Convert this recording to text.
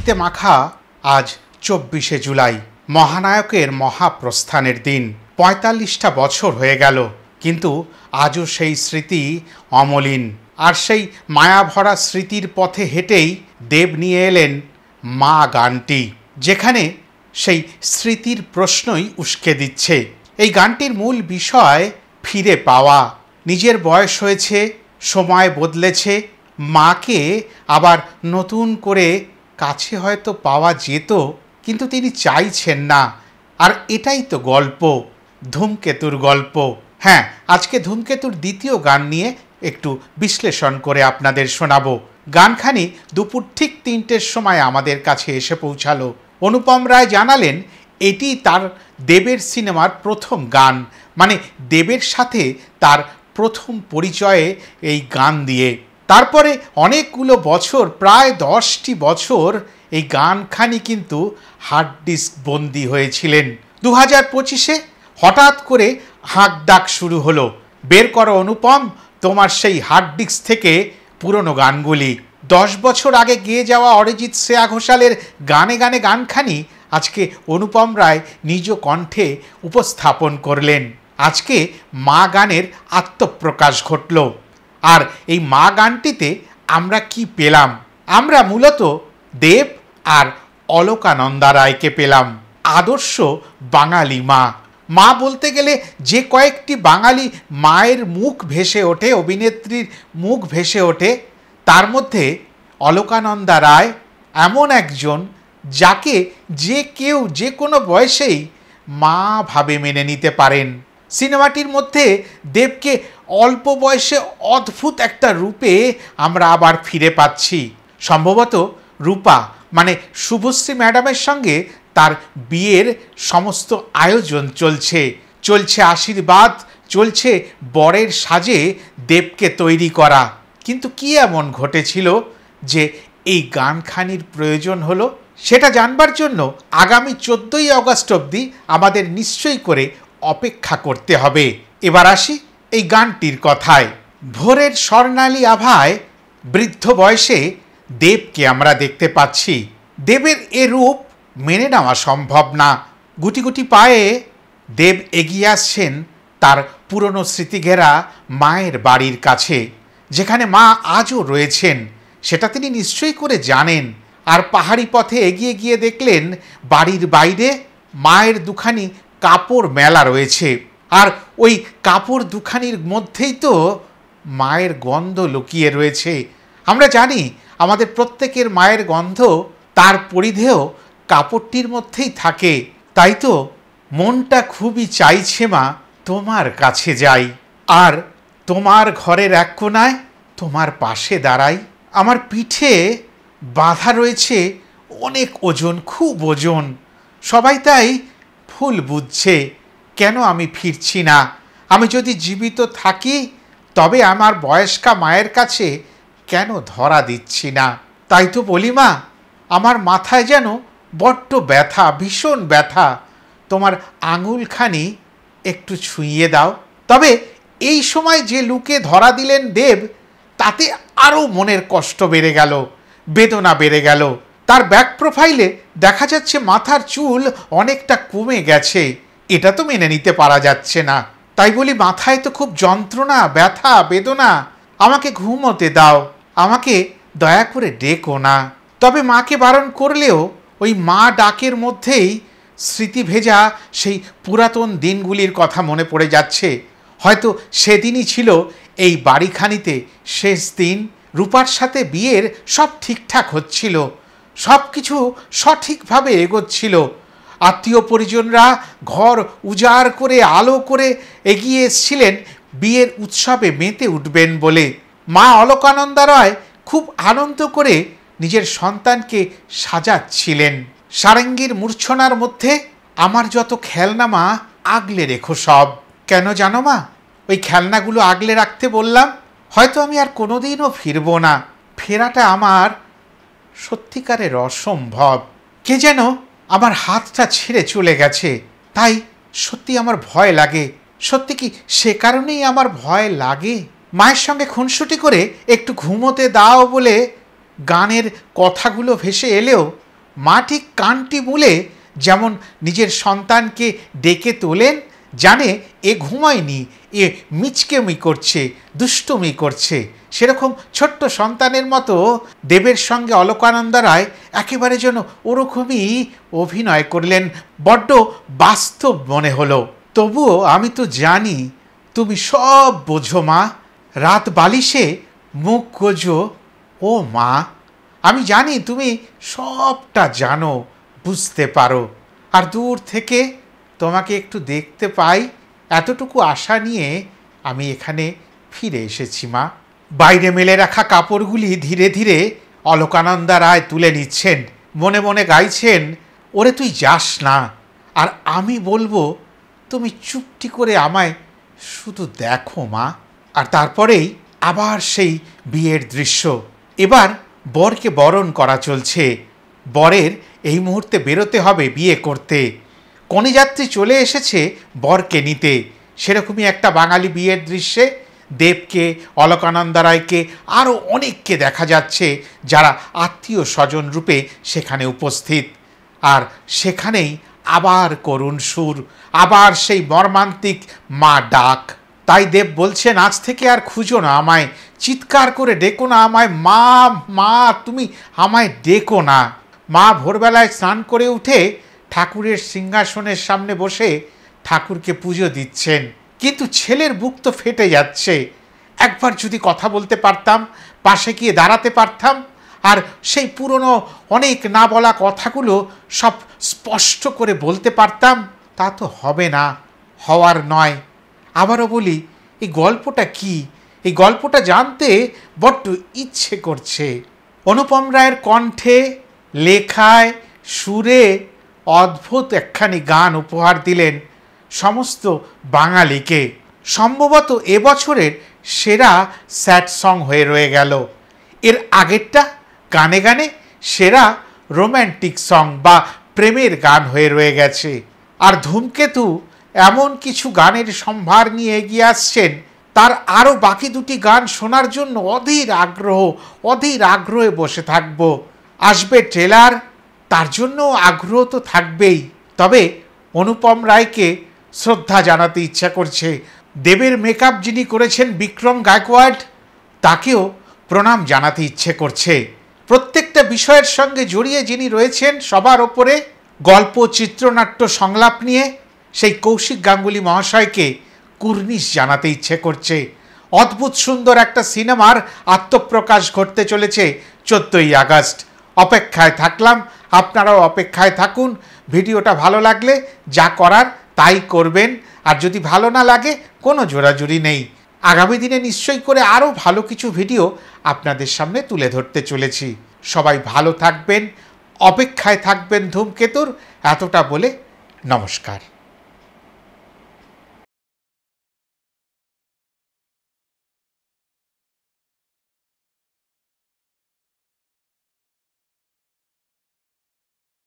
খুশিতে মাখা আজ ২৪শে জুলাই, মহানায়কের মহাপ্রস্থানের দিন। ৪৫টা বছর হয়ে গেল, কিন্তু আজও সেই স্মৃতি অমলিন। আর সেই মায়াভরা স্মৃতির পথে হেঁটেই দেব নিয়ে এলেন মা গানটি, যেখানে সেই স্মৃতির প্রশ্নই উস্কে দিচ্ছে। এই গানটির মূল বিষয় ফিরে পাওয়া। নিজের বয়স হয়েছে, সময় বদলেছে, মাকে আবার নতুন করে কাছে হয়তো পাওয়া যেত, কিন্তু তিনি চাইছেন না। আর এটাই তো গল্প, ধূমকেতুর গল্প। হ্যাঁ, আজকে ধূমকেতুর দ্বিতীয় গান নিয়ে একটু বিশ্লেষণ করে আপনাদের শোনাবো। গানখানি দুপুর ঠিক ৩টের সময় আমাদের কাছে এসে পৌঁছালো। অনুপম রায় জানালেন এটি তার দেবের সিনেমার প্রথম গান, মানে দেবের সাথে তার প্রথম পরিচয়ে এই গান দিয়ে। তারপরে অনেকগুলো বছর, প্রায় 10টি বছর এই গানখানি কিন্তু হার্ড ডিস্ক বন্দি হয়েছিলেন। 2025-এ হঠাৎ করে হাঁক ডাক শুরু হলো, বের করো অনুপম তোমার সেই হার্ড ডিস্ক থেকে পুরনো গানগুলি। 10 বছর আগে গেয়ে যাওয়া অরিজিৎ শ্রেয়া ঘোষালের গানে গানে গানখানি আজকে অনুপম রায় নিজ কণ্ঠে উপস্থাপন করলেন। আজকে মা গানের আত্মপ্রকাশ ঘটল। আর এই মা গানটিতে আমরা কি পেলাম? আমরা মূলত দেব আর অলকানন্দা রায়কে পেলাম, আদর্শ বাঙালি মা। মা বলতে গেলে যে কয়েকটি বাঙালি মায়ের মুখ ভেসে ওঠে, অভিনেত্রীর মুখ ভেসে ওঠে, তার মধ্যে অলকানন্দা রায় এমন একজন যাকে যে কেউ যে কোনো বয়সেই মা ভাবে মেনে নিতে পারেন। সিনেমাটির মধ্যে দেবকে অল্প বয়সে অদ্ভুত একটা রূপে আমরা আবার ফিরে পাচ্ছি। সম্ভবত রূপা মানে শুভশ্রী ম্যাডামের সঙ্গে তার বিয়ের সমস্ত আয়োজন চলছে আশীর্বাদ, চলছে বরের সাজে দেবকে তৈরি করা। কিন্তু কি এমন ঘটেছিল যে এই গানখানির প্রয়োজন হলো? সেটা জানবার জন্য আগামী 14ই আগস্ট অবধি আমাদের নিশ্চয়ই করে অপেক্ষা করতে হবে। এবার আসি এই গানটির কথায়। ভোরের স্বর্ণালী আভায় বৃদ্ধ বয়সে দেবকে আমরা দেখতে পাচ্ছি। দেবের এ রূপ মেনে নেওয়া সম্ভব না। গুটি গুটি পায়ে দেব এগিয়ে আসছেন তার পুরনো স্মৃতিঘেরা মায়ের বাড়ির কাছে, যেখানে মা আজও রয়েছেন, সেটা তিনি নিশ্চয়ই করে জানেন। আর পাহাড়ি পথে এগিয়ে গিয়ে দেখলেন বাড়ির বাইরে মায়ের দুখানি কাপড় মেলা রয়েছে। আর ওই কাপড় দুখানির মধ্যেই তো মায়ের গন্ধ লুকিয়ে রয়েছে। আমরা জানি আমাদের প্রত্যেকের মায়ের গন্ধ তার পরিধেয় কাপড়টির মধ্যেই থাকে। তাই তো মনটা খুবই চাইছে মা তোমার কাছে যাই, আর তোমার ঘরের এক কোণায় তোমার পাশে দাঁড়াই। আমার পিঠে বাঁধা রয়েছে অনেক ওজন, খুব ওজন। সবাই তাই ভুল বুঝছে, কেন আমি ফিরছি না। আমি যদি জীবিত থাকি তবে আমার বয়স্কা মায়ের কাছে কেন ধরা দিচ্ছি না। তাই তো বলি মা, আমার মাথায় যেন বড্ড ব্যথা, ভীষণ ব্যথা। তোমার আঙুলখানি একটু ছুঁয়ে দাও। তবে এই সময় যে লুকে ধরা দিলেন দেব, তাতে আরও মনের কষ্ট বেড়ে গেল, বেদনা বেড়ে গেল। তার ব্যাক প্রোফাইলে দেখা যাচ্ছে মাথার চুল অনেকটা কমে গেছে। এটা তো মেনে নিতে পারা যাচ্ছে না। তাই বলি মাথায় তো খুব যন্ত্রণা, ব্যথা, বেদনা। আমাকে ঘুমোতে দাও, আমাকে দয়া করে ডেকো না। তবে মাকে বারণ করলেও ওই মা ডাকের মধ্যেই স্মৃতি ভেজা সেই পুরাতন দিনগুলির কথা মনে পড়ে যাচ্ছে। হয়তো সেদিনই ছিল এই বাড়িখানিতে শেষ দিন। রূপার সাথে বিয়ের সব ঠিকঠাক হচ্ছিল, সব কিছু সঠিকভাবে এগোচ্ছিল। আত্মীয় পরিজনরা ঘর উজাড় করে আলো করে এগিয়ে এসছিলেন বিয়ের উৎসবে মেতে উঠবেন বলে। মা অলকানন্দা রায় খুব আনন্দ করে নিজের সন্তানকে সাজাচ্ছিলেন। সারেঙ্গীর মূর্ছনার মধ্যে আমার যত খেলনা মা আগলে রেখো সব। কেন জানো মা, ওই খেলনাগুলো আগলে রাখতে বললাম? হয়তো আমি আর কোনোদিনও ফিরব না। ফেরাটা আমার সত্যিকারের অসম্ভব। কে যেন আমার হাতটা ছেড়ে চলে গেছে, তাই সত্যি আমার ভয় লাগে। সত্যি কি সে কারণেই আমার ভয় লাগে? মায়ের সঙ্গে খুনসুটি করে একটু ঘুমোতে দাও বলে গানের কথাগুলো ভেসে এলেও মা ঠিক কানটি মুলে যেমন নিজের সন্তানকে ডেকে তোলেন, জানে এ ঘুমায়নি, এ মিচকেমি করছে, দুষ্টুমি করছে, সেরকম ছোট্ট সন্তানের মতো দেবের সঙ্গে অলকানন্দা রায় একেবারে যেন ওরকমই অভিনয় করলেন। বড্ড বাস্তব মনে হলো। তবুও আমি তো জানি তুমি সব বোঝো মা, রাত বালিশে মুখ গোজো ও মা। আমি জানি তুমি সবটা জানো, বুঝতে পারো, আর দূর থেকে তোমাকে একটু দেখতে পাই, এতটুকু আশা নিয়ে আমি এখানে ফিরে এসেছি মা। বাইরে মেলে রাখা কাপড়গুলি ধীরে ধীরে অলকানন্দা রায় তুলে নিচ্ছেন, মনে মনে গাইছেন, ওরে তুই যাস না, আর আমি বলবো তুমি চুপটি করে আমায় শুধু দেখো মা। আর তারপরেই আবার সেই বিয়ের দৃশ্য। এবার বরকে বরণ করা চলছে। বরের এই মুহূর্তে বেরোতে হবে বিয়ে করতে। কনেযাত্রী চলে এসেছে বরকে নিতে। সেরকমই একটা বাঙালি বিয়ের দৃশ্যে দেবকে, অলকানন্দা রায়কে, আরও অনেককে দেখা যাচ্ছে যারা আত্মীয় স্বজন রূপে সেখানে উপস্থিত। আর সেখানেই আবার করুণ সুর, আবার সেই মর্মান্তিক মা ডাক। তাই দেব বলছেন, আজ থেকে আর খুঁজো না আমায়, চিৎকার করে ডেকো না আমায়, মা মা তুমি আমায় ডেকো না। মা ভোরবেলায় স্নান করে উঠে ঠাকুরের সিংহাসনের সামনে বসে ঠাকুরকে পুজো দিচ্ছেন। কিন্তু ছেলের বুক তো ফেটে যাচ্ছে। একবার যদি কথা বলতে পারতাম, পাশে গিয়ে দাঁড়াতে পারতাম, আর সেই পুরনো অনেক না বলা কথাগুলো সব স্পষ্ট করে বলতে পারতাম। তা তো হবে না, হওয়ার নয়। আবারও বলি, এই গল্পটা কি? এই গল্পটা জানতে বড্ড ইচ্ছে করছে। অনুপম রায়ের কণ্ঠে, লেখায়, সুরে অদ্ভুত একখানি গান উপহার দিলেন সমস্ত বাঙালিকে। সম্ভবত এবছরের সেরা স্যাড সং হয়ে রয়ে গেল। এর আগেরটা গানে গানে সেরা রোম্যান্টিক সং বা প্রেমের গান হয়ে রয়ে গেছে। আর ধূমকেতু এমন কিছু গানের সম্ভার নিয়ে এগিয়ে আসছেন, তার আরও বাকি দুটি গান শোনার জন্য অধীর আগ্রহে বসে থাকব। আসবে ট্রেলার, তার জন্য আগ্রহ তো থাকবেই। তবে অনুপম রায়কে শ্রদ্ধা জানাতে ইচ্ছা করছে। দেবের মেকআপ যিনি করেছেন বিক্রম গায়কোয়াড, তাকেও প্রণাম জানাতে ইচ্ছে করছে। প্রত্যেকটা বিষয়ের সঙ্গে জড়িয়ে যিনি রয়েছেন সবার ওপরে, গল্প, চিত্রনাট্য, সংলাপ নিয়ে সেই কৌশিক গাঙ্গুলি মহাশয়কে কুর্নিশ জানাতে ইচ্ছে করছে। অদ্ভুত সুন্দর একটা সিনেমার আত্মপ্রকাশ ঘটতে চলেছে 14ই আগস্ট। অপেক্ষায় থাকলাম, আপনারাও অপেক্ষায় থাকুন। ভিডিওটা ভালো লাগলে যা করার তাই করবেন, আর যদি ভালো না লাগে কোনো জোরাজুরি নেই। আগামী দিনে নিশ্চয়ই করে আরও ভালো কিছু ভিডিও আপনাদের সামনে তুলে ধরতে চলেছি। সবাই ভালো থাকবেন, অপেক্ষায় থাকবেন ধূমকেতুর। এতটা বলে নমস্কার।